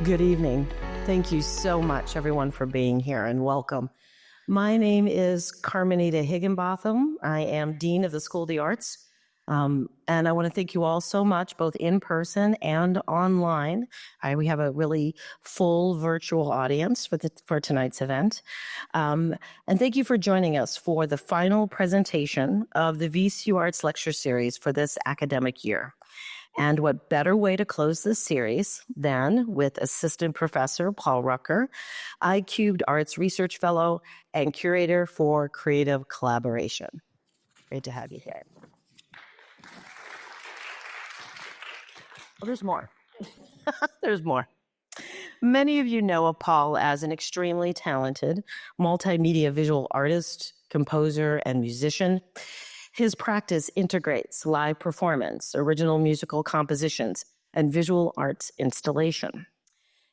Good evening. Thank you so much, everyone, for being here, and welcome. My name is Carmenita Higginbotham. I am Dean of the School of the Arts, and I want to thank you all so much, both in person and online. We have a really full virtual audience for tonight's event. And thank you for joining us for the final presentation of the VCUarts lecture series for this academic year. And what better way to close this series than with Assistant Professor Paul Rucker, iCubed Arts Research Fellow and Curator for Creative Collaboration. Great to have you here. Oh, there's more. There's more. Many of you know of Paul as an extremely talented multimedia visual artist, composer, and musician. His practice integrates live performance, original musical compositions, and visual arts installation.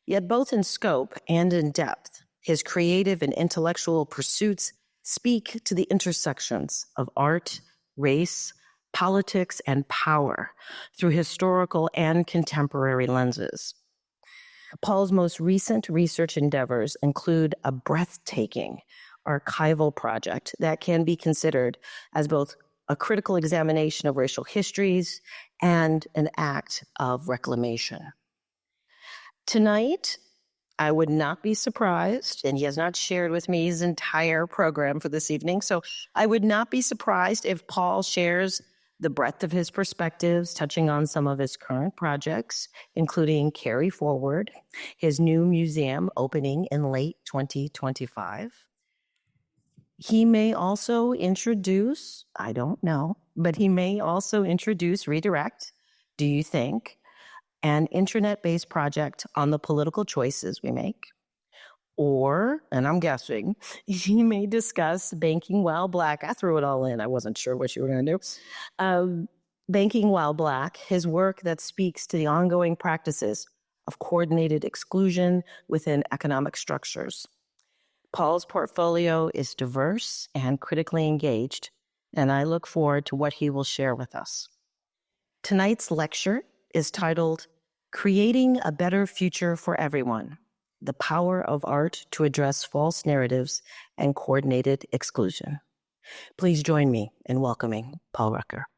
Yet both in scope and in depth, his creative and intellectual pursuits speak to the intersections of art, race, politics, and power through historical and contemporary lenses. Paul's most recent research endeavors include a breathtaking archival project that can be considered as both a critical examination of racial histories and an act of reclamation. Tonight, I would not be surprised, and he has not shared with me his entire program for this evening, so I would not be surprised if Paul shares the breadth of his perspectives, touching on some of his current projects, including Cary Forward, his new museum opening in late 2025. He may also introduce, I don't know, but he may also introduce Redirect, Do You Think, an internet-based project on the political choices we make. Or, and I'm guessing, he may discuss Banking While Black. I threw it all in. I wasn't sure what you were going to do. Banking While Black, his work that speaks to the ongoing practices of coordinated exclusion within economic structures. Paul's portfolio is diverse and critically engaged, and I look forward to what he will share with us. Tonight's lecture is titled, Creating a Better Future for Everyone, the Power of Art to Address False Narratives and Coordinated Exclusion. Please join me in welcoming Paul Rucker.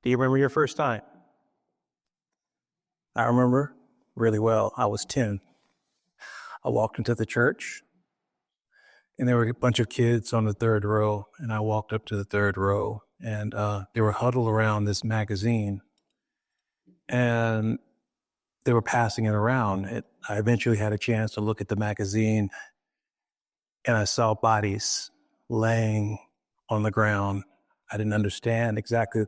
Do you remember your first time? I remember really well. I was 10. I walked into the church, and there were a bunch of kids on the third row, and I walked up to the third row, and they were huddled around this magazine, and they were passing it around. I eventually had a chance to look at the magazine, and I saw bodies laying on the ground. I didn't understand exactly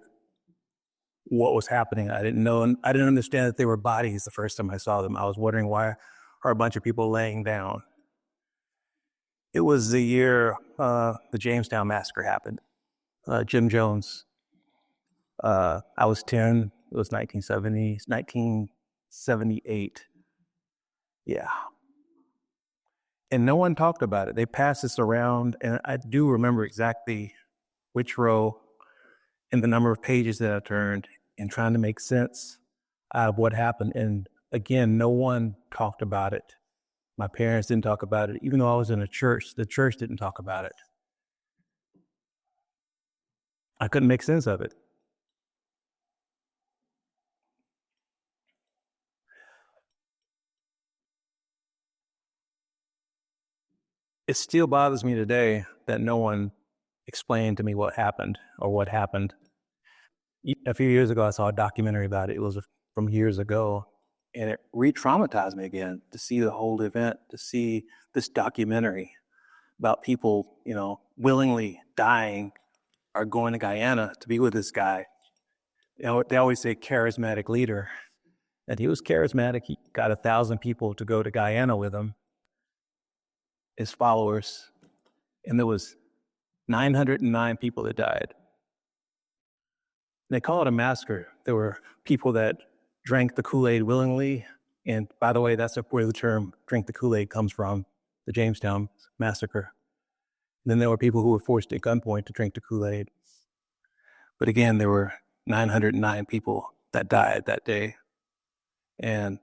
what was happening. I didn't understand that they were bodies the first time I saw them. I was wondering, why are a bunch of people laying down? It was the year the Jamestown Massacre happened. Jim Jones. I was 10. It was 1978. Yeah. And no one talked about it. They passed this around, and I do remember exactly which row and the number of pages that I turned, and trying to make sense what happened. And again, no one talked about it. My parents didn't talk about it. Even though I was in a church, the church didn't talk about it. I couldn't make sense of it. It still bothers me today that no one explained to me what happened or what happened. A few years ago, I saw a documentary about it. It was from years ago, and it re-traumatized me again to see the whole event, to see this documentary about people, willingly dying or going to Guyana to be with this guy. They always say charismatic leader, and he was charismatic. He got 1,000 people to go to Guyana with him, his followers, and there was 909 people that died. They call it a massacre. There were people that drank the Kool-Aid willingly, and by the way, that's where the term drink the Kool-Aid comes from, the Jamestown massacre. And then there were people who were forced at gunpoint to drink the Kool-Aid. But again, there were 909 people that died that day, and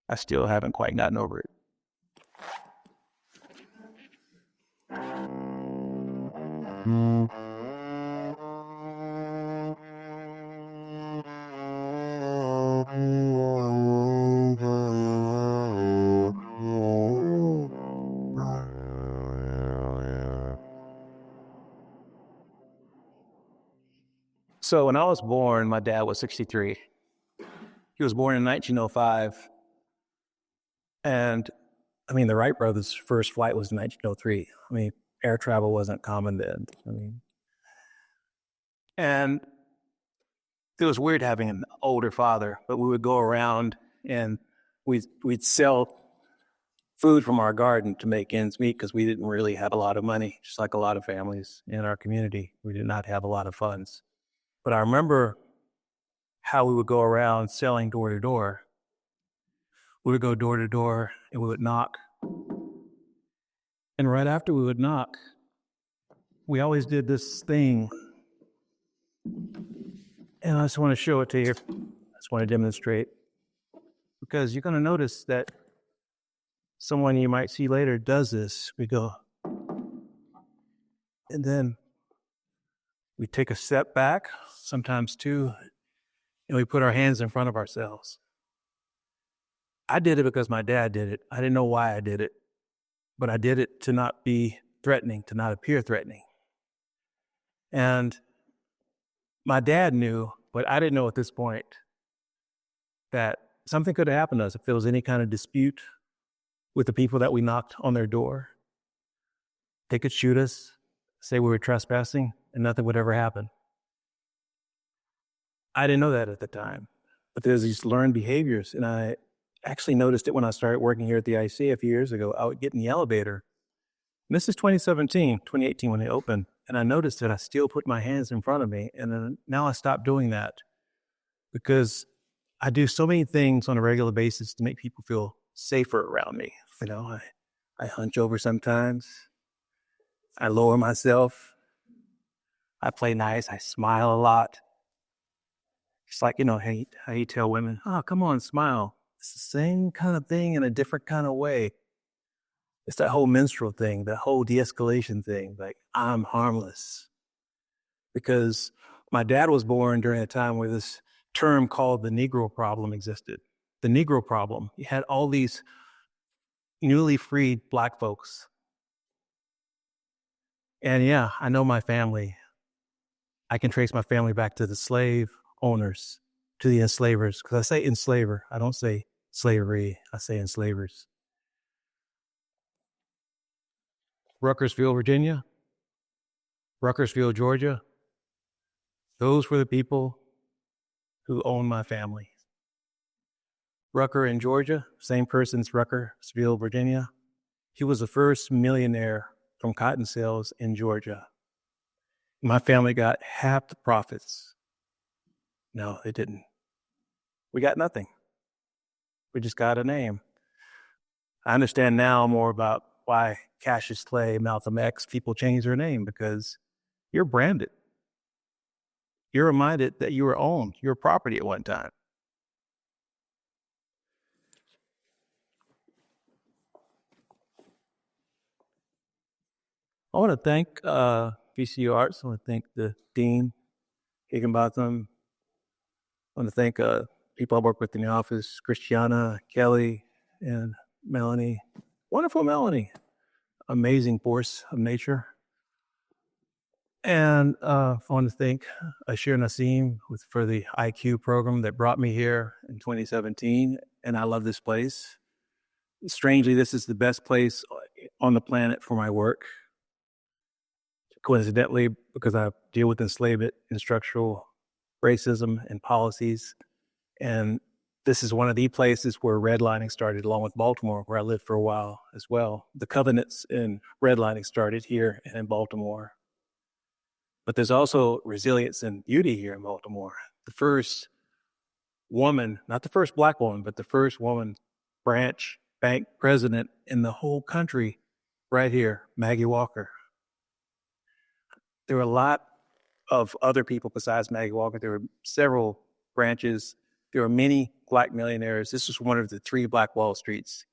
I still haven't quite gotten over it. So when I was born, my dad was 63. He was born in 1905. And the Wright brothers' first flight was in 1903. Air travel wasn't common then. And it was weird having an older father, but we would go around and we'd sell food from our garden to make ends meet because we didn't really have a lot of money, just like a lot of families in our community. We did not have a lot of funds. But I remember how we would go around selling door to door. We would go door to door and we would knock. And right after we would knock, we always did this thing. And I just want to show it to you. I just want to demonstrate. Because you're going to notice that someone you might see later does this. We go, and then we take a step back, sometimes two, and we put our hands in front of ourselves. I did it because my dad did it. I didn't know why I did it, but I did it to not be threatening, to not appear threatening. And my dad knew, but I didn't know at this point, that something could have happened to us if there was any kind of dispute with the people that we knocked on their door. They could shoot us, say we were trespassing, and nothing would ever happen. I didn't know that at the time, but there's these learned behaviors, and I actually noticed it when I started working here at the IC a few years ago. I would get in the elevator, and this is 2018 when they opened, and I noticed that I still put my hands in front of me, and then now I stopped doing that because I do so many things on a regular basis to make people feel safer around me. I hunch over sometimes. I lower myself. I play nice. I smile a lot. It's like, how you tell women, oh, come on, smile. It's the same kind of thing in a different kind of way. It's that whole menstrual thing, that whole de-escalation thing. Like, I'm harmless. Because my dad was born during a time where this term called the Negro problem existed. The Negro problem. You had all these newly freed Black folks. And yeah, I know my family. I can trace my family back to the slave owners, to the enslavers. Because I say enslaver, I don't say slavery, I say enslavers. Ruckersville, Virginia, Ruckersville, Georgia. Those were the people who owned my family. Rucker in Georgia, same person's Ruckersville, Virginia. He was the first millionaire from cotton sales in Georgia. My family got half the profits. No, they didn't. We got nothing. We just got a name. I understand now more about why Cassius Clay, Malcolm X, people change their name, because you're branded. You're reminded that you were owned, your property at one time. I want to thank VCUarts. I want to thank the Dean, Higginbotham. I want to thank people I work with in the office, Christiana, Kelly, and Melanie. Wonderful Melanie. Amazing force of nature. And I want to thank Ashir Nassim for the iCubed program that brought me here in 2017. And I love this place. Strangely, this is the best place on the planet for my work. Coincidentally, because I deal with enslavement and structural racism and policies. And this is one of the places where redlining started, along with Baltimore, where I lived for a while as well. The covenants in redlining started here and in Baltimore. But there's also resilience and beauty here in Baltimore. The first woman, not the first Black woman, but the first woman branch bank president in the whole country, right here, Maggie Walker. There were a lot of other people besides Maggie Walker. There were several branches. There were many Black millionaires. This was one of the 3 Black Wall Streets.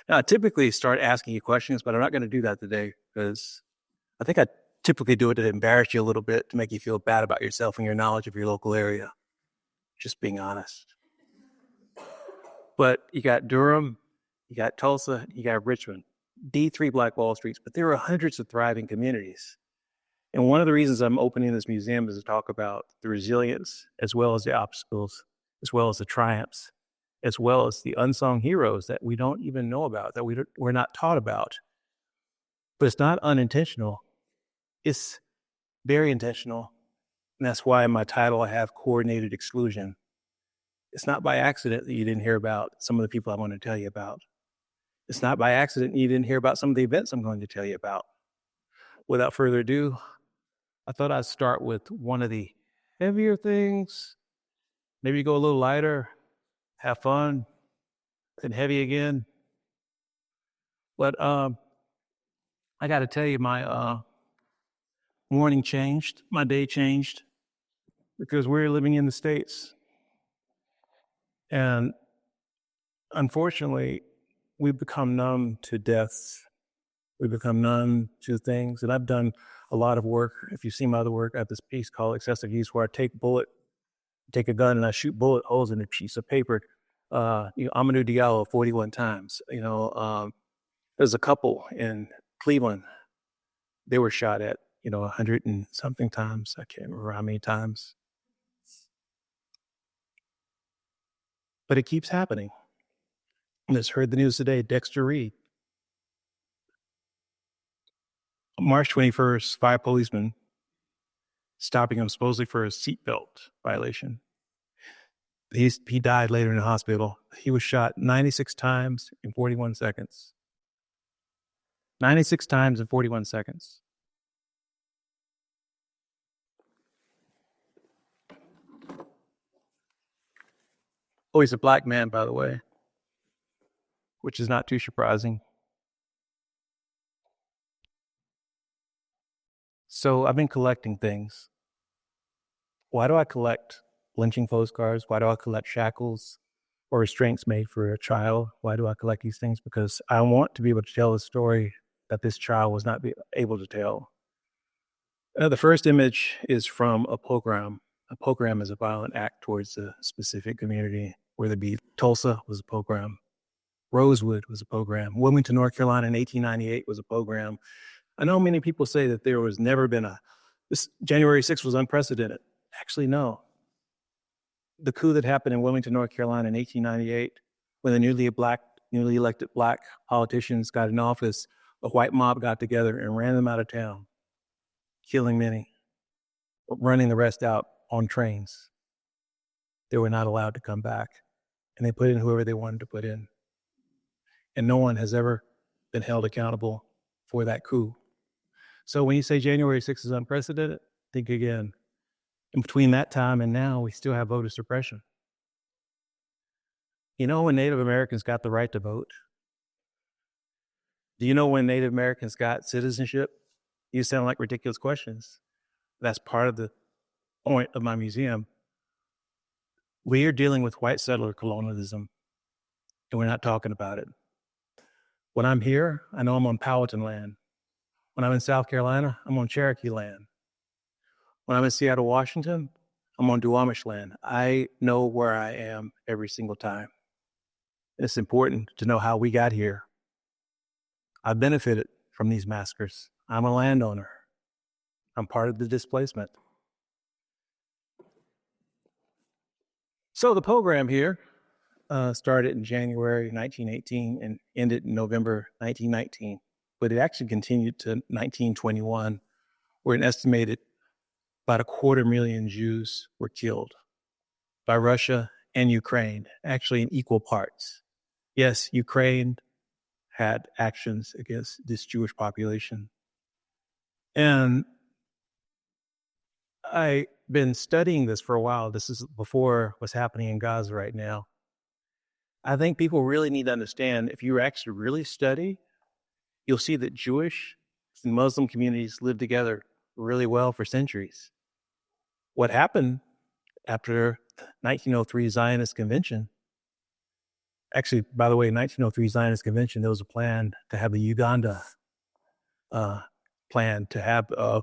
Now, I typically start asking you questions, but I'm not going to do that today because I think I typically do it to embarrass you a little bit, to make you feel bad about yourself and your knowledge of your local area. Just being honest. But you got Durham, you got Tulsa, you got Richmond, the 3 Black Wall Streets, but there were hundreds of thriving communities. And one of the reasons I'm opening this museum is to talk about the resilience, as well as the obstacles, as well as the triumphs, as well as the unsung heroes that we don't even know about, that we're not taught about. But it's not unintentional. It's very intentional. And that's why in my title I have coordinated exclusion. It's not by accident that you didn't hear about some of the people I want to tell you about. It's not by accident you didn't hear about some of the events I'm going to tell you about. Without further ado, I thought I'd start with one of the heavier things. Maybe go a little lighter, have fun, then heavy again. But I got to tell you, my morning changed, my day changed, because we're living in the States. And unfortunately, we've become numb to deaths. We've become numb to things. And I've done a lot of work. If you see my other work, I have this piece called Excessive Use, where I take a gun and I shoot bullet holes in a piece of paper. Amadou Diallo 41 times. There's a couple in Cleveland. They were shot at, 100 and something times. I can't remember how many times. But it keeps happening. I just heard the news today, Dexter Reed. March 21st, 5 policemen stopping him supposedly for a seatbelt violation. He died later in the hospital. He was shot 96 times in 41 seconds. 96 times in 41 seconds. Oh, he's a Black man, by the way, which is not too surprising. So I've been collecting things. Why do I collect lynching postcards? Why do I collect shackles or restraints made for a child? Why do I collect these things? Because I want to be able to tell a story that this child was not able to tell. The first image is from a pogrom. A pogrom is a violent act towards a specific community, whether it be Tulsa was a pogrom, Rosewood was a pogrom, Wilmington, North Carolina in 1898 was a pogrom. I know many people say that there was never been this January 6th was unprecedented. Actually, no. The coup that happened in Wilmington, North Carolina in 1898, when the newly elected Black politicians got in office, a white mob got together and ran them out of town, killing many, running the rest out on trains. They were not allowed to come back. And they put in whoever they wanted to put in. And no one has ever been held accountable for that coup. So when you say January 6th is unprecedented, think again. In between that time and now, we still have voter suppression. You know when Native Americans got the right to vote? Do you know when Native Americans got citizenship? You sound like ridiculous questions. That's part of the point of my museum. We are dealing with white settler colonialism, and we're not talking about it. When I'm here, I know I'm on Powhatan land. When I'm in South Carolina, I'm on Cherokee land. When I'm in Seattle, Washington, I'm on Duwamish land. I know where I am every single time. It's important to know how we got here. I've benefited from these massacres. I'm a landowner. I'm part of the displacement. So the program here started in January 1918 and ended in November 1919, but it actually continued to 1921, where an estimated about 250,000 Jews were killed by Russia and Ukraine, actually in equal parts. Yes, Ukraine had actions against this Jewish population. And I've been studying this for a while. This is before what's happening in Gaza right now. I think people really need to understand, if you actually really study, you'll see that Jewish and Muslim communities lived together really well for centuries. What happened after 1903 Zionist Convention, actually, by the way, 1903 Zionist Convention, there was a plan to have the Uganda plan to have a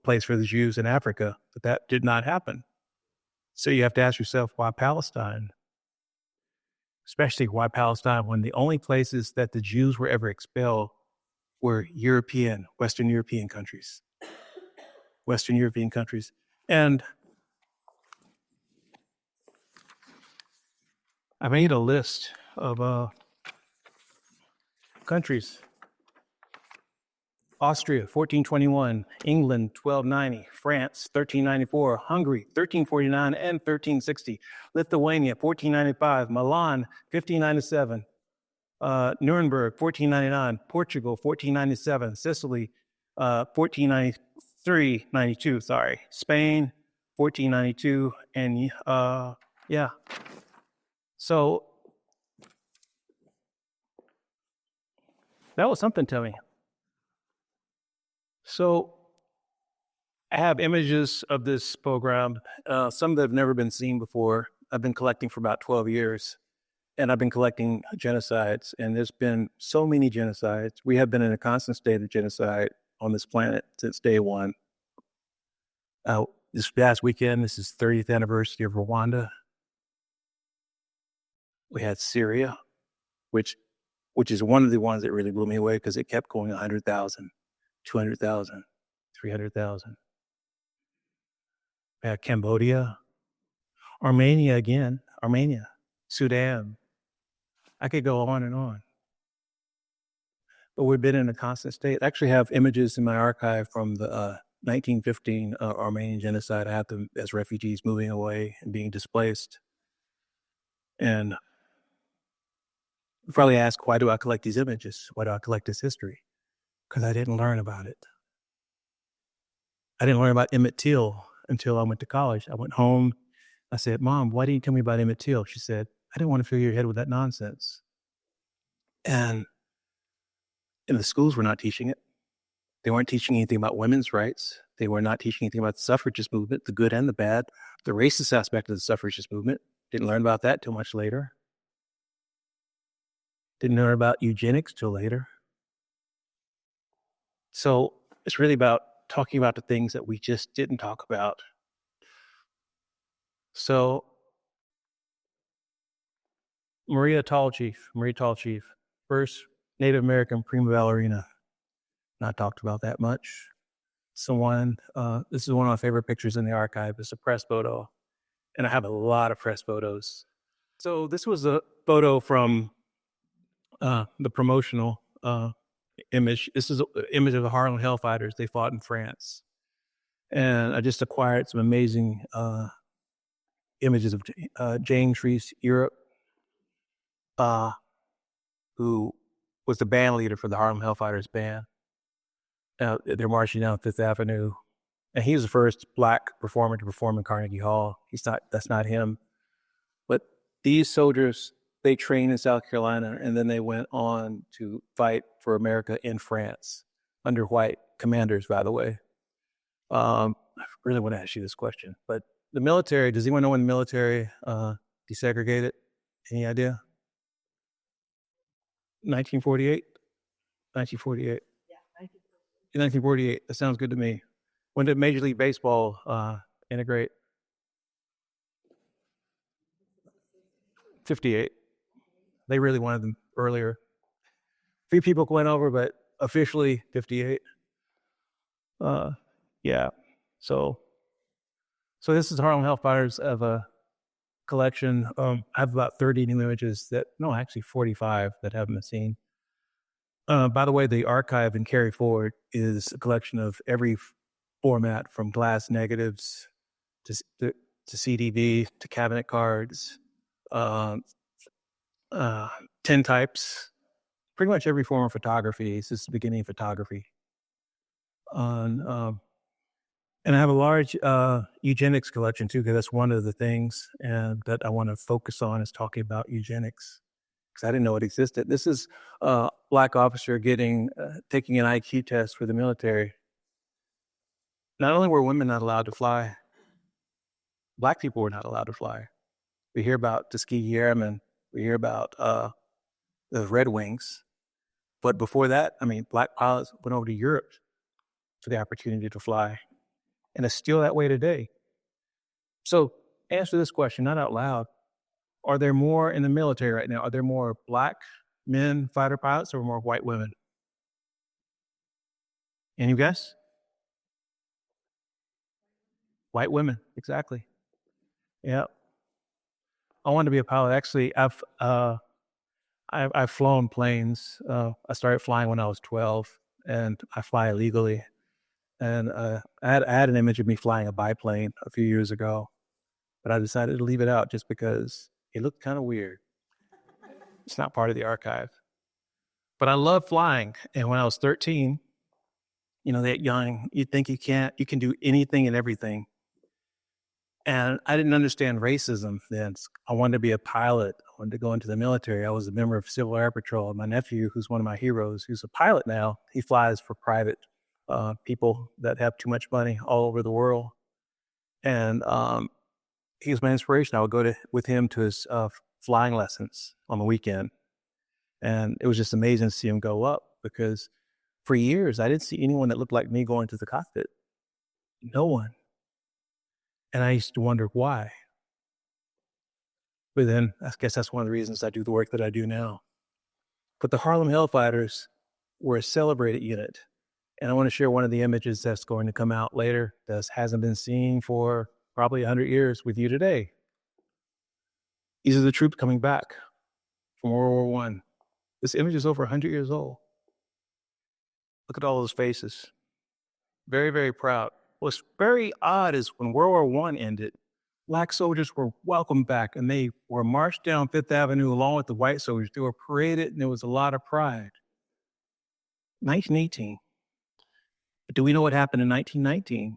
place for the Jews in Africa, but that did not happen. So you have to ask yourself, why Palestine? Especially why Palestine, when the only places that the Jews were ever expelled were Western European countries. Western European countries. And I made a list of countries. Austria, 1421, England, 1290, France, 1394, Hungary, 1349 and 1360, Lithuania, 1495, Milan, 1597, Nuremberg, 1499, Portugal, 1497, Sicily, 1492, Spain, 1492, and yeah. So that was something to me. So I have images of this program, some that have never been seen before. I've been collecting for about 12 years, and I've been collecting genocides, and there's been so many genocides. We have been in a constant state of genocide on this planet since day one. This past weekend, this is 30th anniversary of Rwanda. We had Syria, which is one of the ones that really blew me away because it kept going 100,000. 200,000, 300,000. We had Cambodia, Armenia, Sudan. I could go on and on. But we've been in a constant state. I actually have images in my archive from the 1915 Armenian genocide. I have them as refugees moving away and being displaced. And you probably ask, why do I collect these images? Why do I collect this history? Because I didn't learn about it. I didn't learn about Emmett Till until I went to college. I went home. I said, Mom, why didn't you tell me about Emmett Till? She said, I didn't want to fill your head with that nonsense. And the schools were not teaching it. They weren't teaching anything about women's rights. They were not teaching anything about the suffragist movement, the good and the bad, the racist aspect of the suffragist movement. Didn't learn about that till much later. Didn't learn about eugenics till later. So it's really about talking about the things that we just didn't talk about. So Maria Tallchief, first Native American prima ballerina. Not talked about that much. This is one of my favorite pictures in the archive. It's a press photo, and I have a lot of press photos. So this was a photo from the promotional image. This is an image of the Harlem Hellfighters. They fought in France. And I just acquired some amazing images of James Reese Europe, who was the band leader for the Harlem Hellfighters band. They're marching down Fifth Avenue. And he was the first Black performer to perform in Carnegie Hall. That's not him. But these soldiers, they trained in South Carolina, and then they went on to fight for America in France under white commanders, by the way. I really want to ask you this question, but the military, does anyone know when the military desegregated? Any idea? 1948? 1948. Yeah, In 1948. That sounds good to me. When did Major League Baseball integrate? 58. They really wanted them earlier. A few people went over, but officially 58. Yeah. So this is Harlem Hellfighters of a collection. I have about 30 new images actually 45 that haven't been seen. By the way, the archive in Cary Forward is a collection of every format from glass negatives to CDV to cabinet cards, tintypes, pretty much every form of photography. This is the beginning of photography. And I have a large eugenics collection too, because that's one of the things that I want to focus on is talking about eugenics, because I didn't know it existed. This is a Black officer taking an IQ test for the military. Not only were women not allowed to fly, Black people were not allowed to fly. We hear about Tuskegee Airmen, we hear about the Red Wings, but before that, Black pilots went over to Europe for the opportunity to fly. And it's still that way today. So answer this question, not out loud. Are there more in the military right now? Are there more Black men fighter pilots or more white women? Any guess? White women, exactly. Yeah. I wanted to be a pilot. Actually, I've flown planes. I started flying when I was 12, and I fly illegally. And I had an image of me flying a biplane a few years ago, but I decided to leave it out just because it looked kind of weird. It's not part of the archive. But I love flying. And when I was 13, that young, you think you can do anything and everything. And I didn't understand racism then. I wanted to be a pilot. I wanted to go into the military. I was a member of Civil Air Patrol. My nephew, who's one of my heroes, who's a pilot now, he flies for private people that have too much money all over the world. And he was my inspiration. I would go with him to his flying lessons on the weekend. And it was just amazing to see him go up, because for years, I didn't see anyone that looked like me going to the cockpit. No one. And I used to wonder why. But then I guess that's one of the reasons I do the work that I do now. But the Harlem Hellfighters were a celebrated unit. And I want to share one of the images that's going to come out later that hasn't been seen for probably 100 years with you today. These are the troops coming back from World War I. This image is over 100 years old. Look at all those faces. Very, very proud. What's very odd is when World War I ended, Black soldiers were welcomed back, and they were marched down Fifth Avenue along with the white soldiers. They were paraded, and there was a lot of pride. 1918. But do we know what happened in 1919?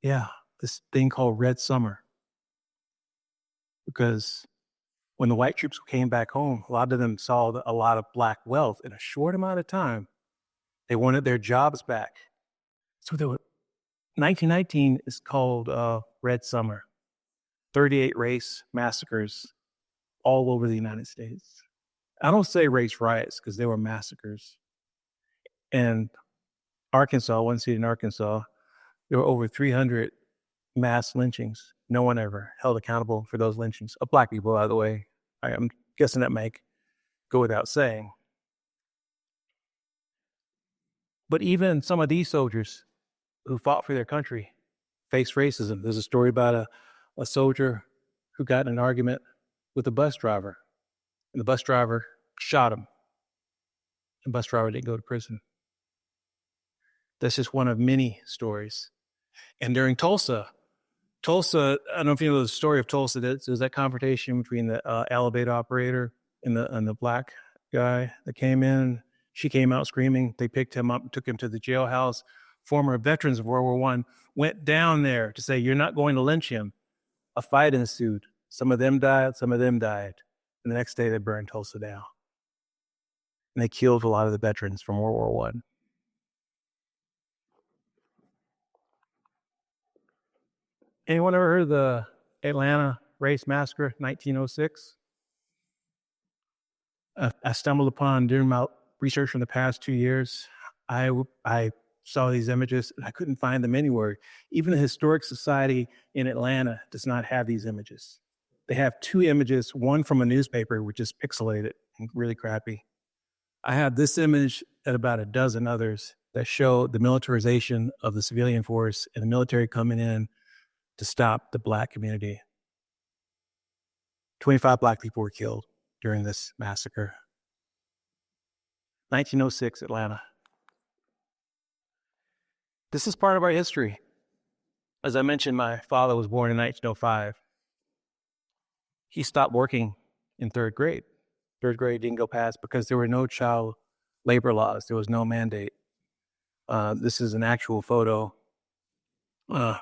Yeah, this thing called Red Summer. Because when the white troops came back home, a lot of them saw a lot of Black wealth in a short amount of time. They wanted their jobs back. So 1919 is called Red Summer. 38 race massacres all over the United States. I don't say race riots because they were massacres. And Arkansas, one city in Arkansas, there were over 300 mass lynchings. No one ever held accountable for those lynchings of Black people, by the way. I'm guessing that might go without saying. But even some of these soldiers who fought for their country faced racism. There's a story about a soldier who got in an argument with a bus driver, and the bus driver shot him. The bus driver didn't go to prison. That's just one of many stories. And during Tulsa, I don't know if you know the story of Tulsa. There's that confrontation between the elevator operator and the Black guy that came in. She came out screaming. They picked him up and took him to the jailhouse. Former veterans of World War I went down there to say, "You're not going to lynch him." A fight ensued. Some of them died, some of them died. And the next day they burned Tulsa down. And they killed a lot of the veterans from World War I. Anyone ever heard of the Atlanta Race Massacre, 1906? I stumbled upon during my research from the past 2 years I saw these images and I couldn't find them anywhere. Even the Historic Society in Atlanta does not have these images. They have 2 images, one from a newspaper, which is pixelated and really crappy. I have this image and about a dozen others that show the militarization of the civilian force and the military coming in to stop the Black community. 25 Black people were killed during this massacre. 1906, Atlanta. This is part of our history. As I mentioned, my father was born in 1905. He stopped working in 3rd grade. 3rd grade didn't go past because there were no child labor laws. There was no mandate. This is an actual photo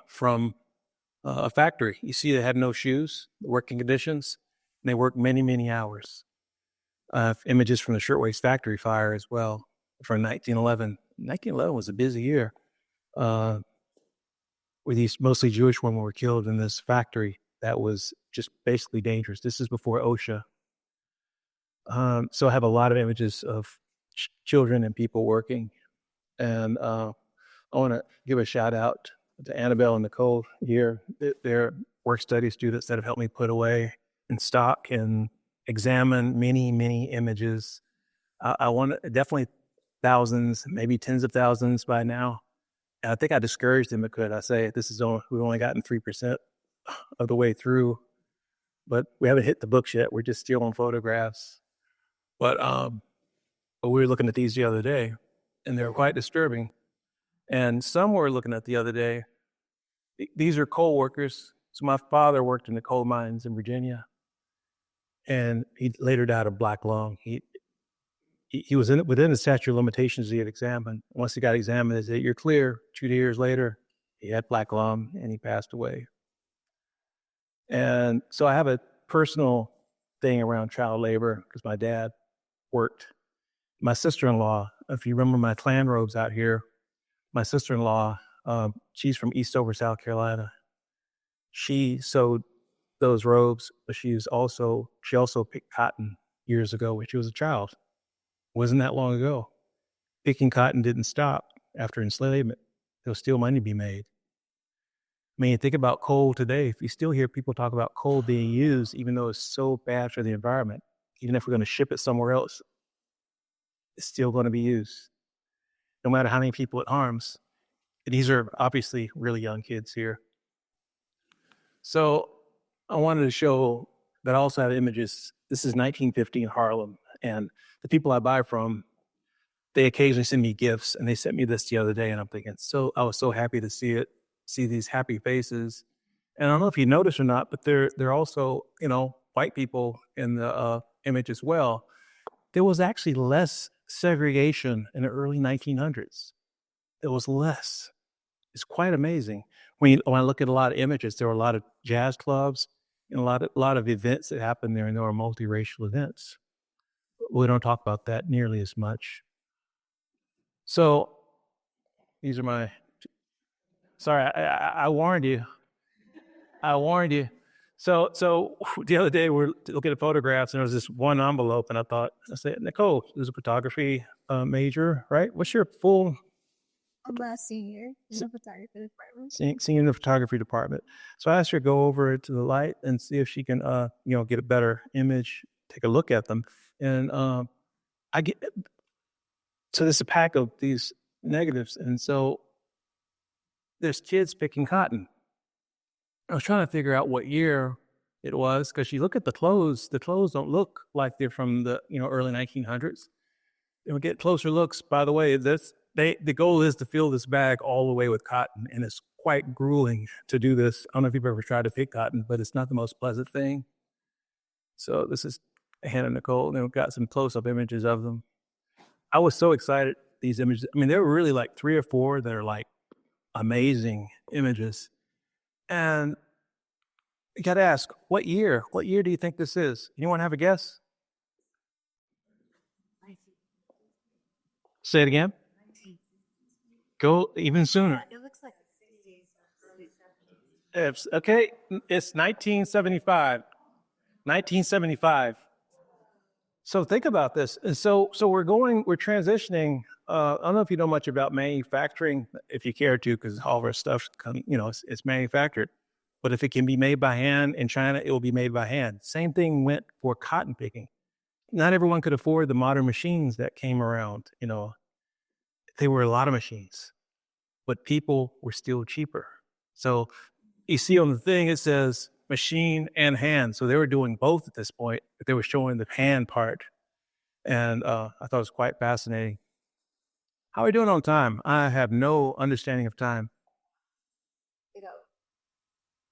from a factory. You see they had no shoes, working conditions, and they worked many, many hours. Images from the Shirtwaist Factory fire as well from 1911. 1911 was a busy year where these mostly Jewish women were killed in this factory that was just basically dangerous. This is before OSHA. So I have a lot of images of children and people working. And I want to give a shout out to Annabelle and Nicole here. They're work study students that have helped me put away and stock and examine many, many images. I want definitely thousands, maybe tens of thousands by now. And I think I discouraged them because I say we've only gotten 3% of the way through, but we haven't hit the books yet. We're just stealing photographs. But we were looking at these the other day, and they were quite disturbing. And some were looking at the other day. These are coal workers. So my father worked in the coal mines in Virginia, and he later died of black lung. He was within the statute of limitations he had examined. Once he got examined, they said, "You're clear." 2 years later, he had black lung, and he passed away. And so I have a personal thing around child labor because my dad worked. My sister-in-law, if you remember my Klan robes out here, my sister-in-law, she's from Eastover, South Carolina. She sewed those robes, but she also picked cotton years ago when she was a child. Wasn't that long ago. Picking cotton didn't stop after enslavement. There was still money to be made. I mean, think about coal today. If you still hear people talk about coal being used, even though it's so bad for the environment, even if we're going to ship it somewhere else, it's still going to be used, no matter how many people it harms. And these are obviously really young kids here. So I wanted to show that I also have images. This is 1915 Harlem, and the people I buy from, they occasionally send me gifts, and they sent me this the other day, and I'm thinking, I was so happy to see these happy faces. And I don't know if you noticed or not, but they're also, white people in the image as well. There was actually less segregation in the early 1900s. There was less. It's quite amazing. When I look at a lot of images, there were a lot of jazz clubs and a lot of events that happened there, and there were multiracial events. We don't talk about that nearly as much. So these are my. Sorry, I warned you. I warned you. So the other day we're looking at photographs, and there was this one envelope, and I said, Nicole, there's a photography major, right? What's your full? I'm a senior in the photography department. Senior in the photography department. So I asked her to go over to the light and see if she can, get a better image, take a look at them. And so there's a pack of these negatives. And so there's kids picking cotton. I was trying to figure out what year it was, because you look at the clothes don't look like they're from the early 1900s. And we get closer looks. By the way, the goal is to fill this bag all the way with cotton, and it's quite grueling to do this. I don't know if you've ever tried to pick cotton, but it's not the most pleasant thing. So this is Hannah Nicole, and we've got some close-up images of them. I was so excited, these images. I mean, there were really like 3 or 4 that are like amazing images. And you got to ask, what year? What year do you think this is? Anyone have a guess? Say it again. Go even sooner. It looks like the 60s, early 70s. It's 1975. 1975. So think about this. And so we're transitioning. I don't know if you know much about manufacturing, if you care to, because all of our stuff, it's manufactured. But if it can be made by hand in China, it will be made by hand. Same thing went for cotton picking. Not everyone could afford the modern machines that came around. They were a lot of machines, but people were still cheaper. So you see on the thing, it says machine and hand. So they were doing both at this point, but they were showing the hand part. And I thought it was quite fascinating. How are we doing on time? I have no understanding of time.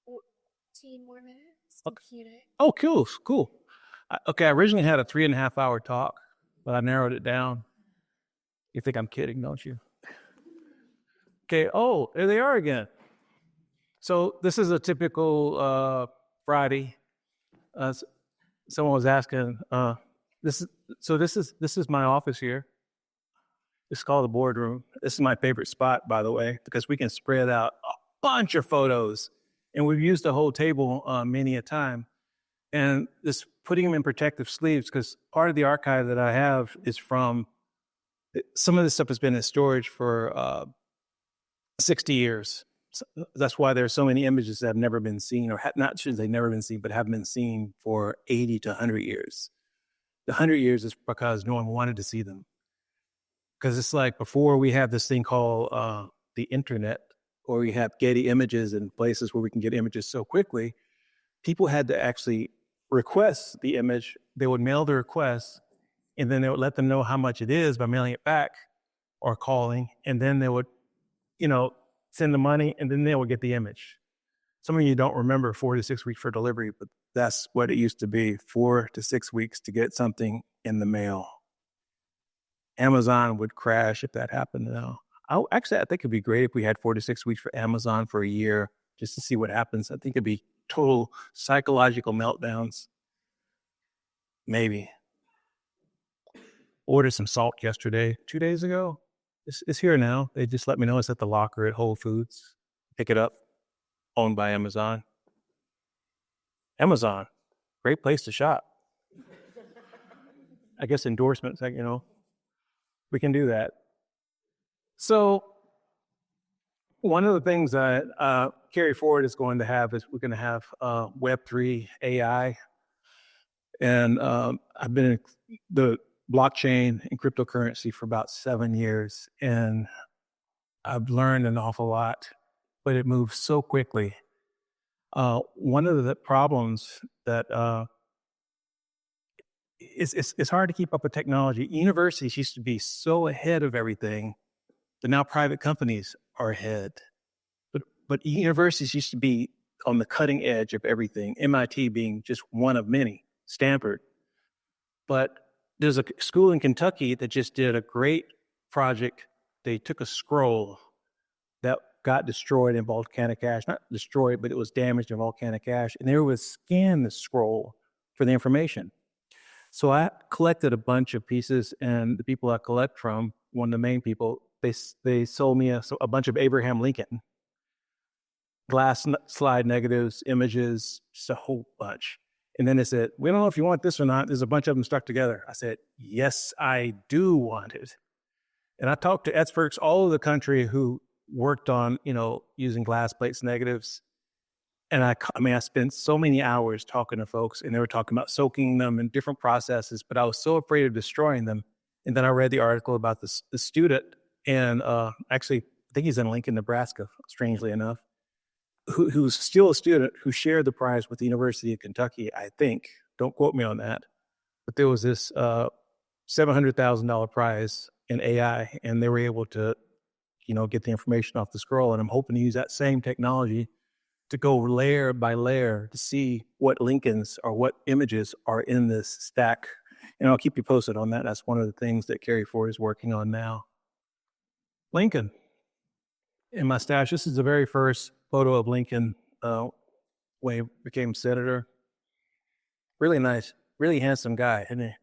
14 more minutes. Okay. Oh, cool. I originally had a 3.5 hour talk, but I narrowed it down. You think I'm kidding, don't you? Okay. Oh, there they are again. So this is a typical Friday. Someone was asking. This is my office here. It's called the boardroom. This is my favorite spot, by the way, because we can spread out a bunch of photos, and we've used the whole table many a time. And this putting them in protective sleeves, because part of the archive that I have is from. Some of this stuff has been in storage for 60 years. So that's why there are so many images that have never been seen, or not should they never been seen, but have been seen for 80 to 100 years. The 100 years is because no one wanted to see them. Because it's like before we have this thing called the internet, or we have Getty Images and places where we can get images so quickly, people had to actually request the image. They would mail the request, and then they would let them know how much it is by mailing it back or calling, and then they would, send the money, and then they would get the image. Some of you don't remember 4 to 6 weeks for delivery, but that's what it used to be, 4 to 6 weeks to get something in the mail. Amazon would crash if that happened now. I think it'd be great if we had 4 to 6 weeks for Amazon for a year, just to see what happens. I think it'd be total psychological meltdowns. Maybe. Ordered some salt yesterday, 2 days ago. It's here now. They just let me know it's at the locker at Whole Foods. Pick it up. Owned by Amazon. Amazon, great place to shop. I guess endorsements, we can do that. So one of the things that Cary Forward is going to have is we're going to have Web3 AI. And I've been in the blockchain and cryptocurrency for about 7 years, and I've learned an awful lot, but it moves so quickly. One of the problems that it's hard to keep up with technology. Universities used to be so ahead of everything, but now private companies are ahead. But universities used to be on the cutting edge of everything, MIT being just one of many, Stanford. But there's a school in Kentucky that just did a great project. They took a scroll that got destroyed in volcanic ash. Not destroyed, but it was damaged in volcanic ash. And they would scan the scroll for the information. So I collected a bunch of pieces, and the people I collect from, one of the main people, they sold me a bunch of Abraham Lincoln. Glass slide negatives, images, just a whole bunch. And then they said, we don't know if you want this or not. There's a bunch of them stuck together. I said, yes, I do want it. And I talked to experts all over the country who worked on, using glass plates negatives. And I spent so many hours talking to folks, and they were talking about soaking them in different processes, but I was so afraid of destroying them. And then I read the article about the student, and actually, I think he's in Lincoln, Nebraska, strangely enough, who's still a student who shared the prize with the University of Kentucky, I think. Don't quote me on that. But there was this $700,000 prize in AI, and they were able to, get the information off the scroll. And I'm hoping to use that same technology to go layer by layer to see what Lincolns or what images are in this stack. And I'll keep you posted on that. That's one of the things that Cary Forward is working on now. Lincoln in my stash. This is the very first photo of Lincoln when he became senator. Really nice, really handsome guy, isn't he?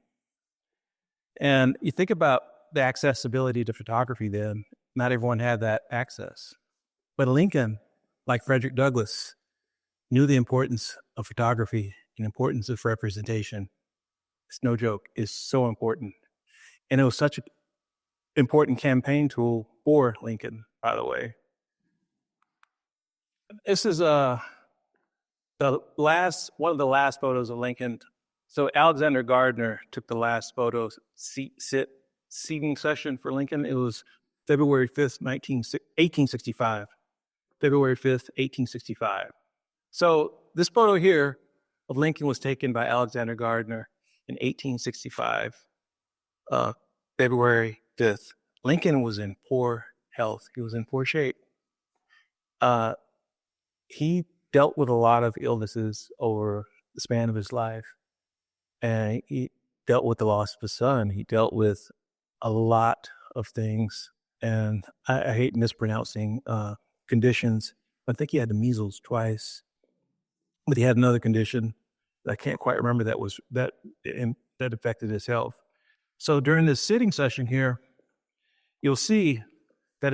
And you think about the accessibility to photography then. Not everyone had that access. But Lincoln, like Frederick Douglass, knew the importance of photography and importance of representation. It's no joke. It's so important. And it was such an important campaign tool for Lincoln, by the way. This is one of the last photos of Lincoln. So Alexander Gardner took the last photo seating session for Lincoln. It was February 5th, 1865. February 5th, 1865. So this photo here of Lincoln was taken by Alexander Gardner in 1865, February 5th. Lincoln was in poor health. He was in poor shape. He dealt with a lot of illnesses over the span of his life. And he dealt with the loss of his son. He dealt with a lot of things. And I hate mispronouncing conditions. I think he had the measles twice. But he had another condition that I can't quite remember that affected his health. So during this sitting session here, you'll see that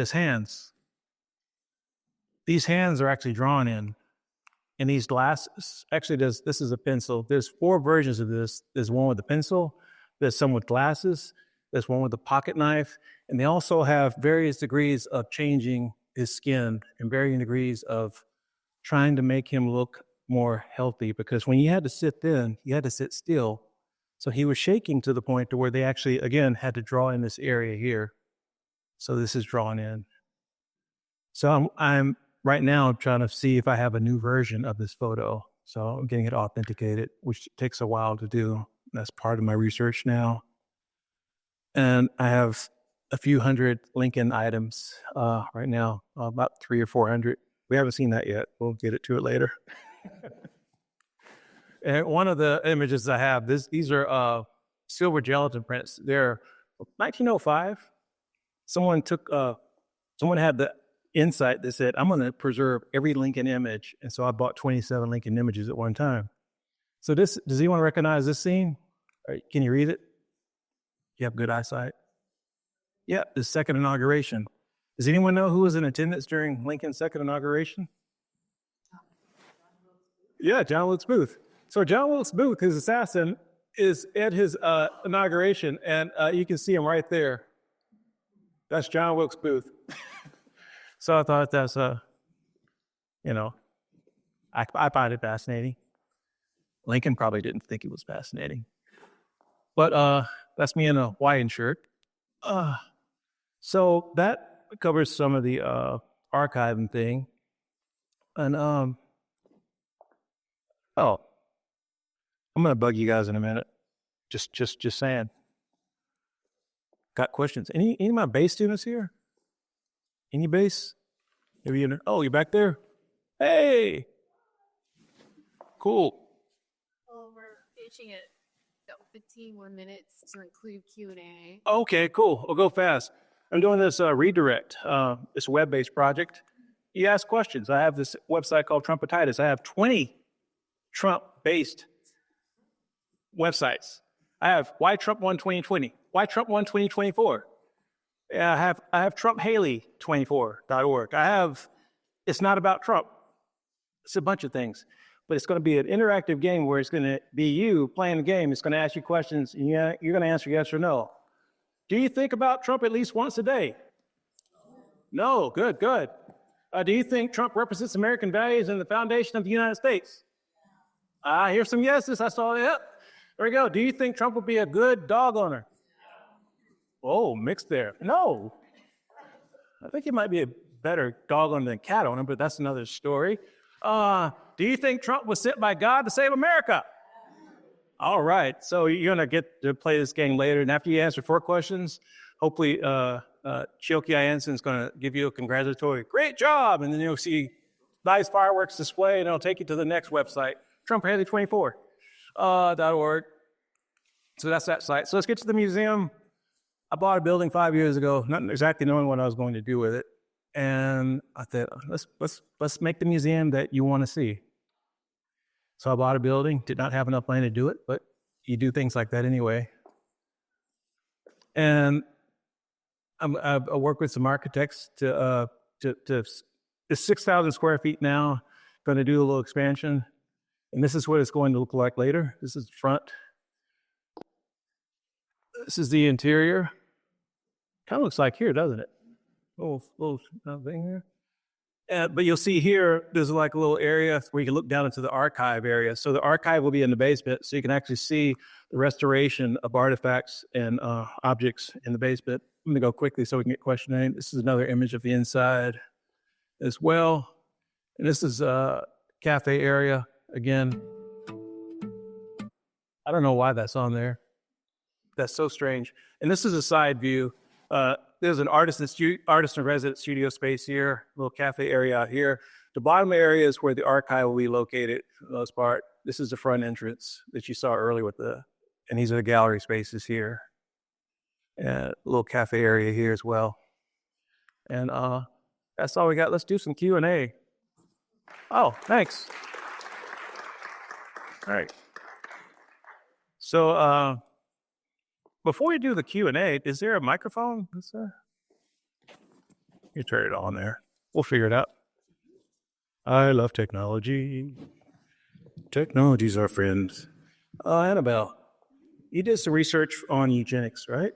these hands are actually drawn in. And these glasses, actually this is a pencil. There's 4 versions of this. There's one with a pencil, there's some with glasses, there's one with a pocket knife, and they also have various degrees of changing his skin and varying degrees of trying to make him look more healthy, because when he had to sit then, he had to sit still. So he was shaking to the point to where they actually, again, had to draw in this area here. So this is drawn in. So I'm right now trying to see if I have a new version of this photo. So I'm getting it authenticated, which takes a while to do. That's part of my research now. And I have a few hundred Lincoln items right now, about 300 or 400. We haven't seen that yet. We'll get to it later. And one of the images I have, these are silver gelatin prints. They're 1905. Someone had the insight that said, I'm going to preserve every Lincoln image. And so I bought 27 Lincoln images at one time. So does anyone recognize this scene? Can you read it? You have good eyesight? Yeah, the second inauguration. Does anyone know who was in attendance during Lincoln's second inauguration? Yeah, John Wilkes Booth. So John Wilkes Booth, his assassin, is at his inauguration, and you can see him right there. That's John Wilkes Booth. So I thought that's, I find it fascinating. Lincoln probably didn't think it was fascinating. But that's me in a Hawaiian shirt. So that covers some of the archiving thing. And, I'm going to bug you guys in a minute. Just saying. Got questions. Any of my base students here? Any base? Maybe you're back there? Hey! Cool. Well, we're finishing it about 15 more minutes to include Q&A. Okay, cool. We'll go fast. I'm doing this redirect. It's a web-based project. You ask questions. I have this website called Trumpetitis. I have 20 Trump-based websites. I have Why Trump Won 2020, Why Trump Won 2024. Yeah, I have TrumpHaley24.org. I have It's Not About Trump. It's a bunch of things. But it's going to be an interactive game where it's going to be you playing the game. It's going to ask you questions, and you're going to answer yes or no. Do you think about Trump at least once a day? No. Good. Do you think Trump represents American values and the foundation of the United States? Here's some yeses. I saw, yep. There we go. Do you think Trump would be a good dog owner? Oh, mixed there. No. I think he might be a better dog owner than cat owner, but that's another story. Do you think Trump was sent by God to save America? All right. So you're going to get to play this game later. And after you answer 4 questions, hopefully Chioki Jensen is going to give you a congratulatory, great job. And then you'll see nice fireworks display, and it'll take you to the next website, TrumpHaley24.org. So that's that site. So let's get to the museum. I bought a building 5 years ago, not exactly knowing what I was going to do with it. And I thought, let's make the museum that you want to see. So I bought a building, did not have enough money to do it, but you do things like that anyway. And I work with some architects to it's 6,000 square feet now, going to do a little expansion. And this is what it's going to look like later. This is the front. This is the interior. Kind of looks like here, doesn't it? Little thing here. But you'll see here, there's like a little area where you can look down into the archive area. So the archive will be in the basement, so you can actually see the restoration of artifacts and objects in the basement. I'm going to go quickly so we can get questioning. This is another image of the inside as well. And this is a cafe area again. I don't know why that's on there. That's so strange. And this is a side view. There's an artist in resident studio space here, little cafe area out here. The bottom area is where the archive will be located for the most part. This is the front entrance that you saw earlier and these are the gallery spaces here. And a little cafe area here as well. And that's all we got. Let's do some Q&A. Oh, thanks. All right. So before we do the Q&A, is there a microphone? You turn it on there. We'll figure it out. I love technology. Technology's our friend. Annabelle, you did some research on eugenics, right?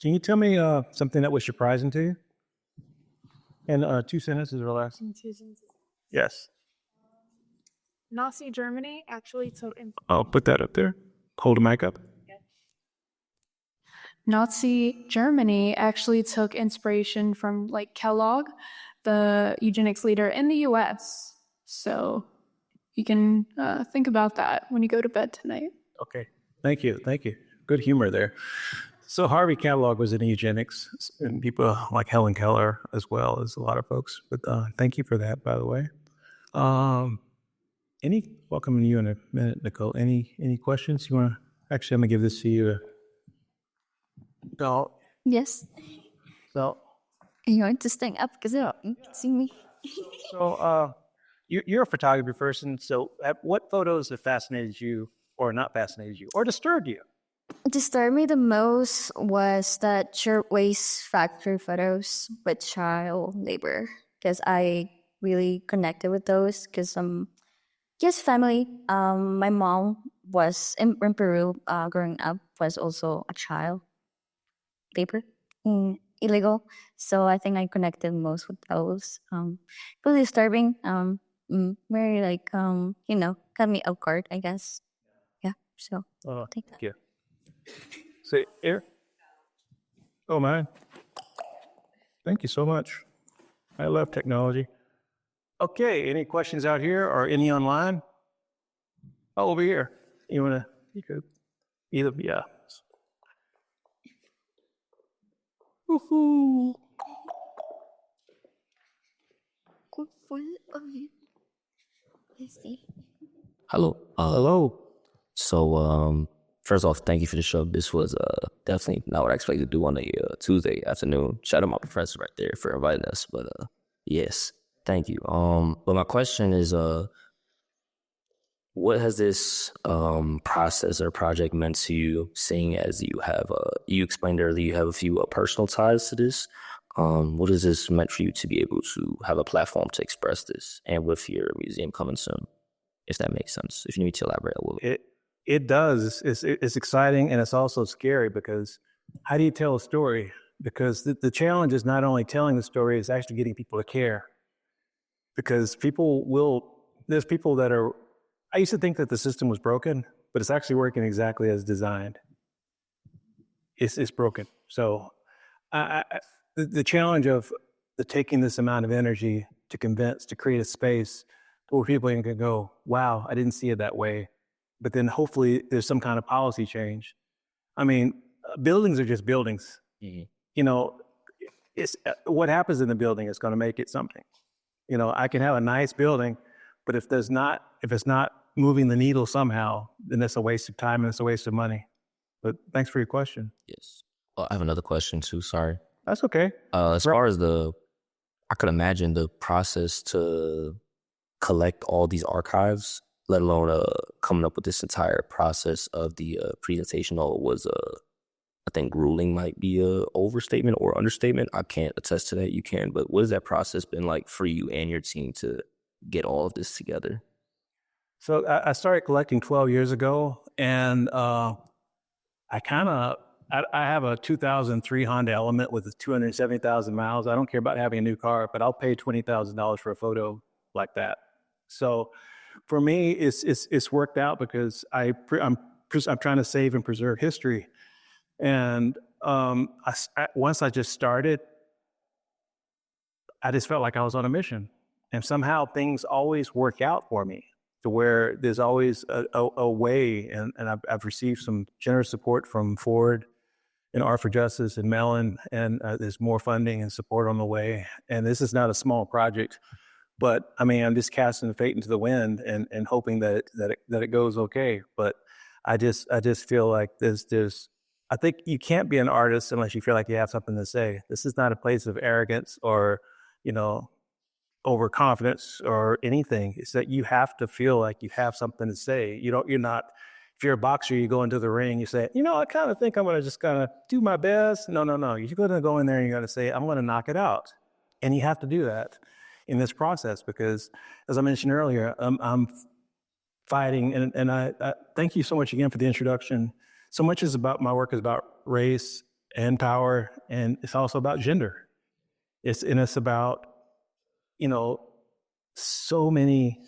Can you tell me something that was surprising to you? And 2 sentences or less. 2 sentences. Yes. Nazi Germany actually took. I'll put that up there. Hold the mic up. Nazi Germany actually took inspiration from like Kellogg, the eugenics leader in the U.S. So you can think about that when you go to bed tonight. Okay. Thank you. Good humor there. So Harvey Kellogg was in eugenics, and people like Helen Keller as well as a lot of folks. But thank you for that, by the way. Welcoming you in a minute, Nicole. Any questions you want to? Actually, I'm gonna give this to you. So. Yes. So. You want to stand up because you can see me. So you're a photography person. So what photos have fascinated you, or not fascinated you, or disturbed you? Disturbed me the most was the shirtwaist factory photos with child labor, because I really connected with those because just family. My mom was in Peru growing up, was also a child labor, illegal. So I think I connected most with those. Really disturbing. Very like got me off guard, I guess. Yeah. So thank you. Say here. Oh man. Thank you so much. I love technology. Okay, any questions out here or any online? Oh, over here. You could either, yeah. Woohoo. Hello. Hello. So, first off, thank you for the show. This was definitely not what I expected to do on a Tuesday afternoon. Shout out my professor right there for inviting us. But yes, thank you. But my question is, what has this process or project meant to you, seeing as you have, you explained earlier, you have a few personal ties to this. What has this meant for you to be able to have a platform to express this, and with your museum coming soon, if that makes sense, if you need to elaborate a little bit? It does. It's exciting, and it's also scary, because how do you tell a story? Because the challenge is not only telling the story, it's actually getting people to care. Because there's people that are, I used to think that the system was broken, but it's actually working exactly as designed. It's broken. So the challenge of taking this amount of energy to convince, to create a space where people can go, wow, I didn't see it that way. But then hopefully there's some kind of policy change. I mean, buildings are just buildings. Mm-hmm. It's what happens in the building is going to make it something. I can have a nice building, but if it's not moving the needle somehow, then it's a waste of time and it's a waste of money. But thanks for your question. Yes. Well, I have another question too. Sorry. That's okay. As far as I could imagine the process to collect all these archives, let alone coming up with this entire process of the presentation, was I think grueling might be a overstatement or understatement. I can't attest to that. You can, but what has that process been like for you and your team to get all of this together? So I started collecting 12 years ago, and I kind of I have a 2003 Honda Element with 270,000 miles. I don't care about having a new car, but I'll pay $20,000 for a photo like that. So for me, it's worked out because I'm trying to save and preserve history. And once I just started, I just felt like I was on a mission. And somehow things always work out for me to where there's always a way. And I've received some generous support from Ford and Art for Justice and Mellon, and there's more funding and support on the way. And this is not a small project, but I mean, I'm just casting the fate into the wind and hoping that it goes okay. But I just feel like I think you can't be an artist unless you feel like you have something to say. This is not a place of arrogance or, overconfidence or anything. It's that you have to feel like you have something to say. You're not, if you're a boxer, you go into the ring, you say, I kind of think I'm going to just kind of do my best. No. You're going to go in there and you're going to say, I'm going to knock it out. And you have to do that in this process because, as I mentioned earlier, I'm fighting. And I thank you so much again for the introduction. So much my work is about race and power, and it's also about gender. It's about, so many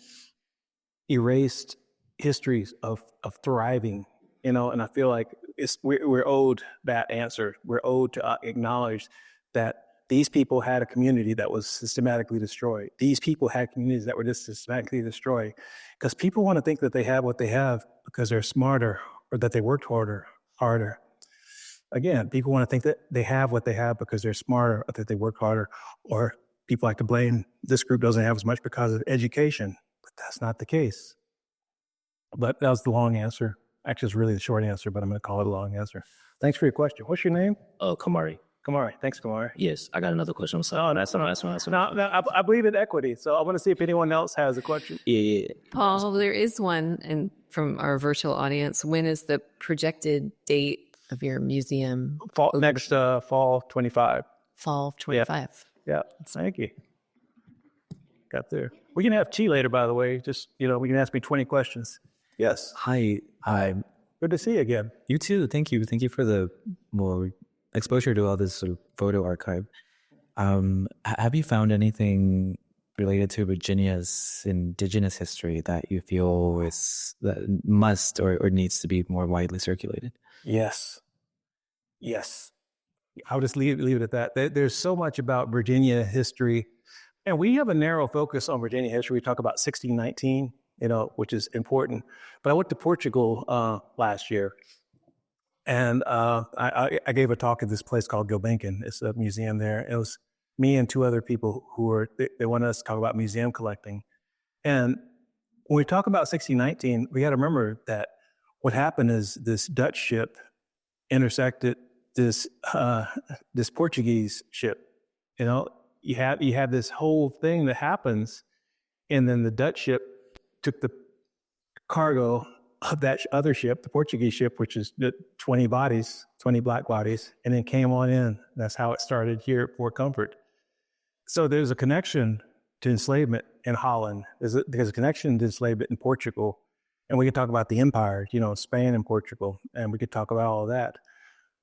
erased histories of thriving, and I feel like we're owed that answer. We're owed to acknowledge that these people had a community that was systematically destroyed. These people had communities that were just systematically destroyed because people want to think that they have what they have because they're smarter or that they worked harder. Again, people want to think that they have what they have because they're smarter or that they work harder, or people like to blame this group doesn't have as much because of education, but that's not the case. But that was the long answer. Actually, it's really the short answer, but I'm going to call it a long answer. Thanks for your question. What's your name? Kamari. Kamari. Thanks, Kamari. Yes, I got another question. I'm sorry. Oh, that's no. I believe in equity, so I want to see if anyone else has a question. Yeah. Paul, there is one, and from our virtual audience, when is the projected date of your museum? Next fall 25. Fall of 25. Yeah. Thank you. Got there. We can have tea later, by the way. Just, we can ask me 20 questions. Yes. Hi. Good to see you again. You too. Thank you. Thank you for the more exposure to all this sort of photo archive. Have you found anything related to Virginia's indigenous history that you feel that must or needs to be more widely circulated? Yes. I'll just leave it at that. There's so much about Virginia history, and we have a narrow focus on Virginia history. We talk about 1619, which is important. But I went to Portugal last year, and I gave a talk at this place called Gulbenkian. It's a museum there. It was me and two other people they wanted us to talk about museum collecting. And when we talk about 1619, we got to remember that what happened is this Dutch ship intersected this Portuguese ship. You have this whole thing that happens, and then the Dutch ship took the cargo of that other ship, the Portuguese ship, which is 20 black bodies, and then came on in. That's how it started here at Fort Comfort. So there's a connection to enslavement in Holland. There's a connection to enslavement in Portugal, and we can talk about the empire, Spain and Portugal, and we could talk about all of that.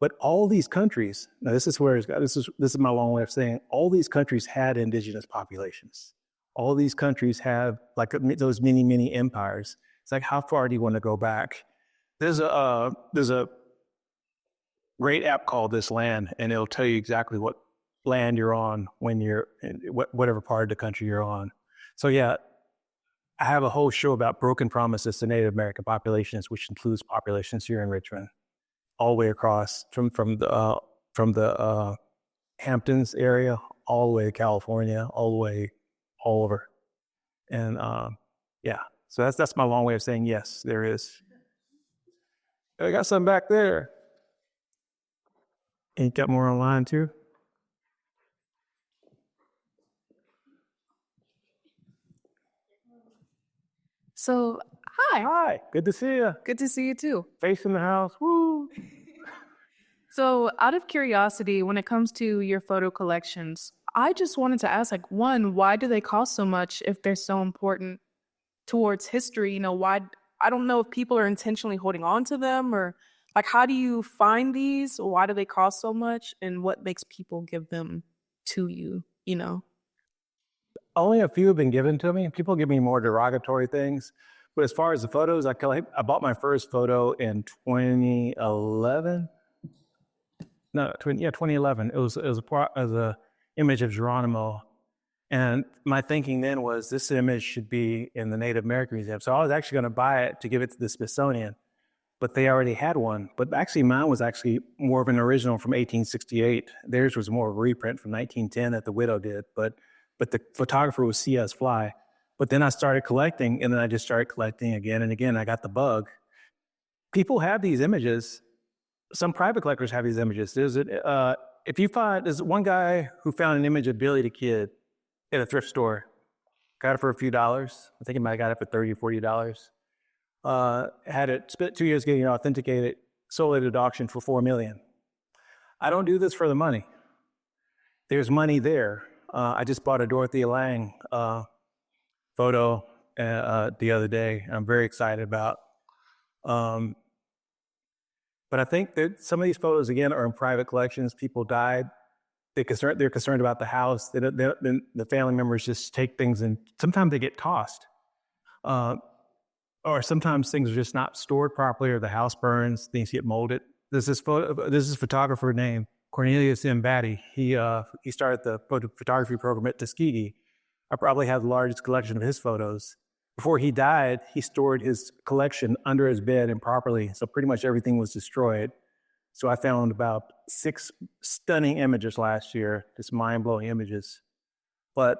But all these countries, now this is my long way of saying, all these countries had indigenous populations. All these countries have like those many, many empires. It's like, how far do you want to go back? There's a great app called This Land, and it'll tell you exactly what land you're on when you're in whatever part of the country you're on. So yeah, I have a whole show about broken promises to Native American populations, which includes populations here in Richmond, all the way across from the Hamptons area, all the way to California, all the way all over. And so that's my long way of saying yes, there is. I got some back there. And you got more online too? So, hi. Hi, good to see you. Good to see you too. Face in the house, woo. So, out of curiosity, when it comes to your photo collections, I just wanted to ask, one, why do they cost so much if they're so important towards history? Why? I don't know if people are intentionally holding on to them, or Like, how do you find these? Why do they cost so much? And what makes people give them to you, you know? Only a few have been given to me. People give me more derogatory things. But as far as the photos, I bought my first photo in 2011. No, 2011. It was a image of Geronimo. And my thinking then was this image should be in the Native American Museum. So I was actually going to buy it to give it to the Smithsonian, but they already had one. But actually mine was actually more of an original from 1868. Theirs was more of a reprint from 1910 that the widow did, but the photographer was C.S. Fly. But then I started collecting, and then I just started collecting again and again. I got the bug. People have these images. Some private collectors have these images. There's one guy who found an image of Billy the Kid at a thrift store. Got it for a few dollars. I think he might have got it for $30 or $40. Had it, spent 2 years getting it authenticated, sold it at auction for $4 million. I don't do this for the money. There's money there. I just bought a Dorothea Lange photo the other day. I'm very excited about. But I think that some of these photos, again, are in private collections. People died. They're concerned about the house. The family members just take things, and sometimes they get tossed. Or sometimes things are just not stored properly, or the house burns, things get molded. There's this photographer named Cornelius M. Batty. He started the photography program at Tuskegee. I probably have the largest collection of his photos. Before he died, he stored his collection under his bed improperly, so pretty much everything was destroyed. So I found about 6 stunning images last year, just mind-blowing images. But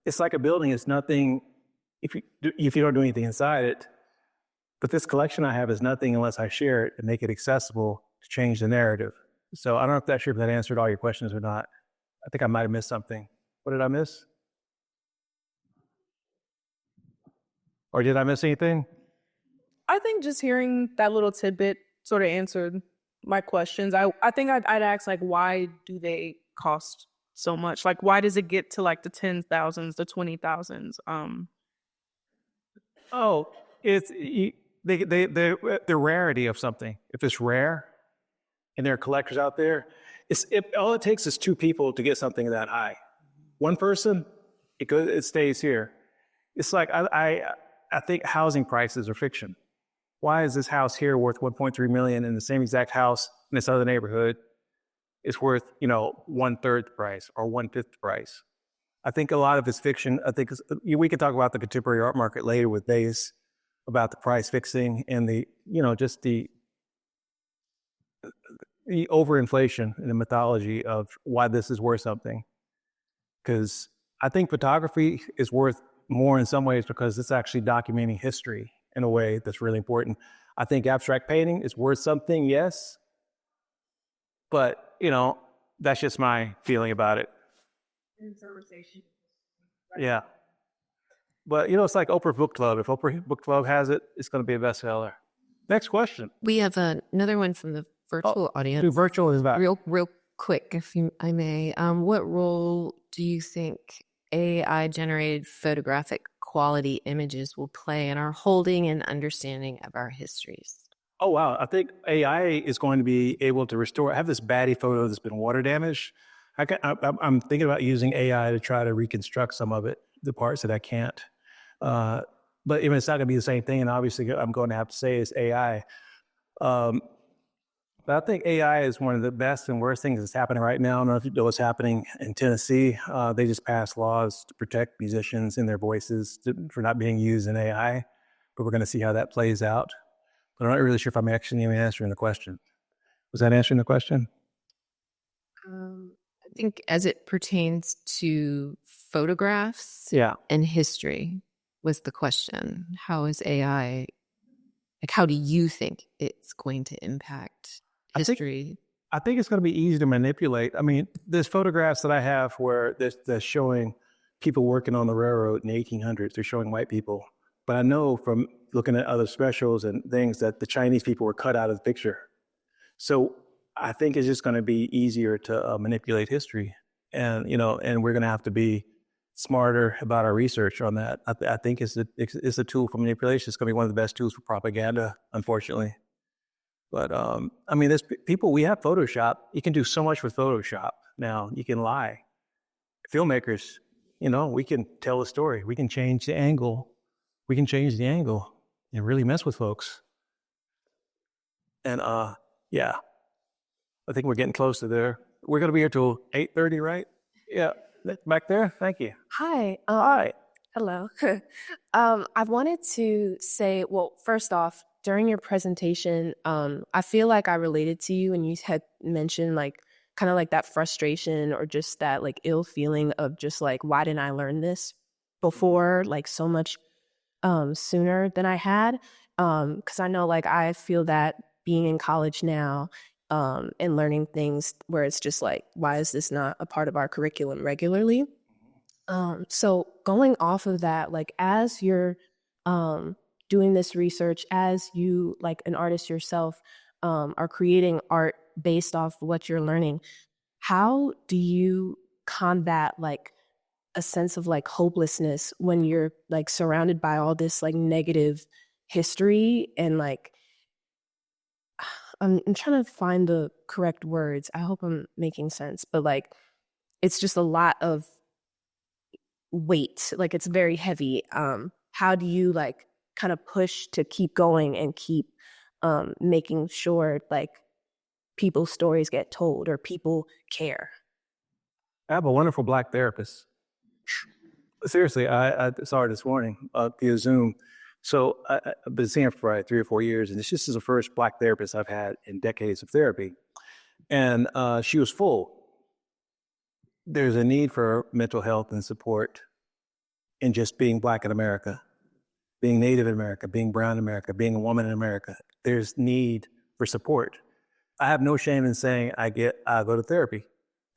it's like a building. It's nothing if you don't do anything inside it. But this collection I have is nothing unless I share it and make it accessible to change the narrative. So I don't know if that answered all your questions or not. I think I might have missed something. What did I miss? Or did I miss anything? I think just hearing that little tidbit sort of answered my questions. I think I'd ask, like, why do they cost so much? Like, why does it get to like the 10,000s, the 20,000s? It's the rarity of something. If it's rare, and there are collectors out there, all it takes is 2 people to get something that high. One person, it stays here. It's like I think housing prices are fiction. Why is this house here worth $1.3 million, and the same exact house in this other neighborhood is worth 1/3 the price or 1/5 the price? I think a lot of it's fiction. I think we could talk about the contemporary art market later with Days about the price fixing and the overinflation and the mythology of why this is worth something. Because I think photography is worth more in some ways because it's actually documenting history in a way that's really important. I think abstract painting is worth something, yes, but that's just my feeling about it. Interpretation. Yeah. But it's like Oprah Book Club. If Oprah Book Club has it, it's going to be a bestseller. Next question. We have another one from the virtual audience. Virtual is back. Real quick, if I may. What role do you think AI-generated photographic quality images will play in our holding and understanding of our histories? Oh, wow. I think AI is going to be able to restore. I have this baddie photo that's been water damaged. I'm thinking about using AI to try to reconstruct some of it, the parts that I can't. But it's not going to be the same thing, and obviously I'm going to have to say it's AI. But I think AI is one of the best and worst things that's happening right now. I don't know if you know what's happening in Tennessee. They just passed laws to protect musicians and their voices for not being used in AI. But we're going to see how that plays out. But I'm not really sure if I'm actually even answering the question. Was that answering the question? I think as it pertains to photographs and history was the question. How is AI, how do you think it's going to impact history? I think it's going to be easy to manipulate. I mean, there's photographs that I have where they're showing people working on the railroad in the 1800s. They're showing white people. But I know from looking at other specials and things that the Chinese people were cut out of the picture. So I think it's just going to be easier to manipulate history. And, and we're going to have to be smarter about our research on that. I think it's a tool for manipulation. It's going to be one of the best tools for propaganda, unfortunately. But I mean, there's people, we have Photoshop. You can do so much with Photoshop now. You can lie. Filmmakers, you know, we can tell a story. We can change the angle. We can change the angle and really mess with folks. And yeah, I think we're getting close to there. We're going to be here till 8:30, right? Yeah, back there. Thank you. Hi. Hi. Hello. I wanted to say, well, first off, during your presentation, I feel like I related to you, and you had mentioned like kind of like that frustration or just that like ill feeling of just like, why didn't I learn this before, like so much sooner than I had? Because I know like I feel that being in college now and learning things where it's just like, why is this not a part of our curriculum regularly? So going off of that, like as you're doing this research, as you like an artist yourself are creating art based off what you're learning, how do you combat like a sense of like hopelessness when you're like surrounded by all this like negative history and like I'm trying to find the correct words. I hope I'm making sense, but like it's just a lot of weight, like it's very heavy. How do you like kind of push to keep going and keep making sure like people's stories get told or people care? I have a wonderful Black therapist. Seriously, I saw her this morning via Zoom. So I've been seeing her for probably 3 or 4 years, and this is the first Black therapist I've had in decades of therapy. And she was full. There's a need for mental health and support in just being Black in America, being Native in America, being brown in America, being a woman in America. There's need for support. I have no shame in saying I go to therapy.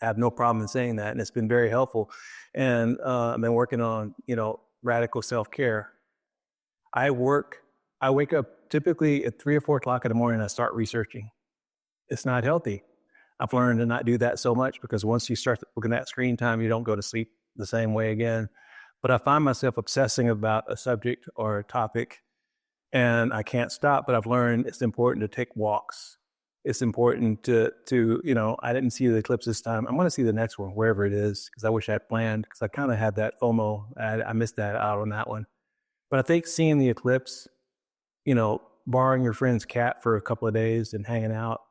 I have no problem in saying that, and it's been very helpful. And I've been working on, radical self-care. I wake up typically at 3 or 4 o'clock in the morning and I start researching. It's not healthy. I've learned to not do that so much because once you start looking at screen time, you don't go to sleep the same way again. But I find myself obsessing about a subject or a topic and I can't stop, but I've learned it's important to take walks. It's important to I didn't see the eclipse this time. I'm going to see the next one, wherever it is, because I wish I had planned, because I kind of had that FOMO. I missed that out on that one. But I think seeing the eclipse, borrowing your friend's cat for a couple of days and hanging out,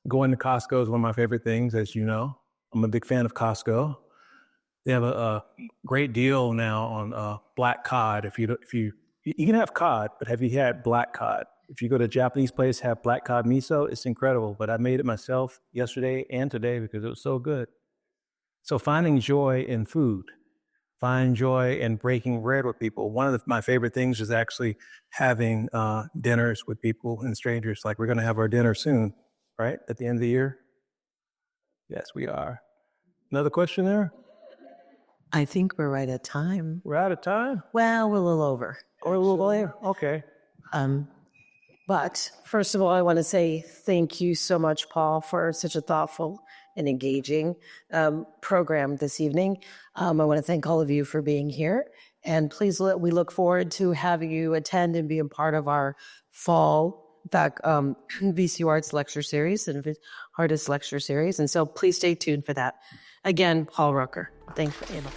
going to Costco is one of my favorite things, as you know. I'm a big fan of Costco. They have a great deal now on black cod. If you can have cod, but have you had black cod? If you go to a Japanese place, have black cod miso, it's incredible. But I made it myself yesterday and today because it was so good. So finding joy in food, find joy in breaking bread with people. One of my favorite things is actually having dinners with people and strangers. Like we're going to have our dinner soon, right? At the end of the year? Yes, we are. Another question there? I think we're right at time. We're out of time? Well, we're a little over. Or a little later? Okay. But first of all, I want to say thank you so much, Paul, for such a thoughtful and engaging program this evening. I want to thank all of you for being here. And please, we look forward to having you attend and be a part of our fall VCUarts lecture series and Artist lecture series. And so please stay tuned for that. Again, Paul Rucker. Thanks, Anna.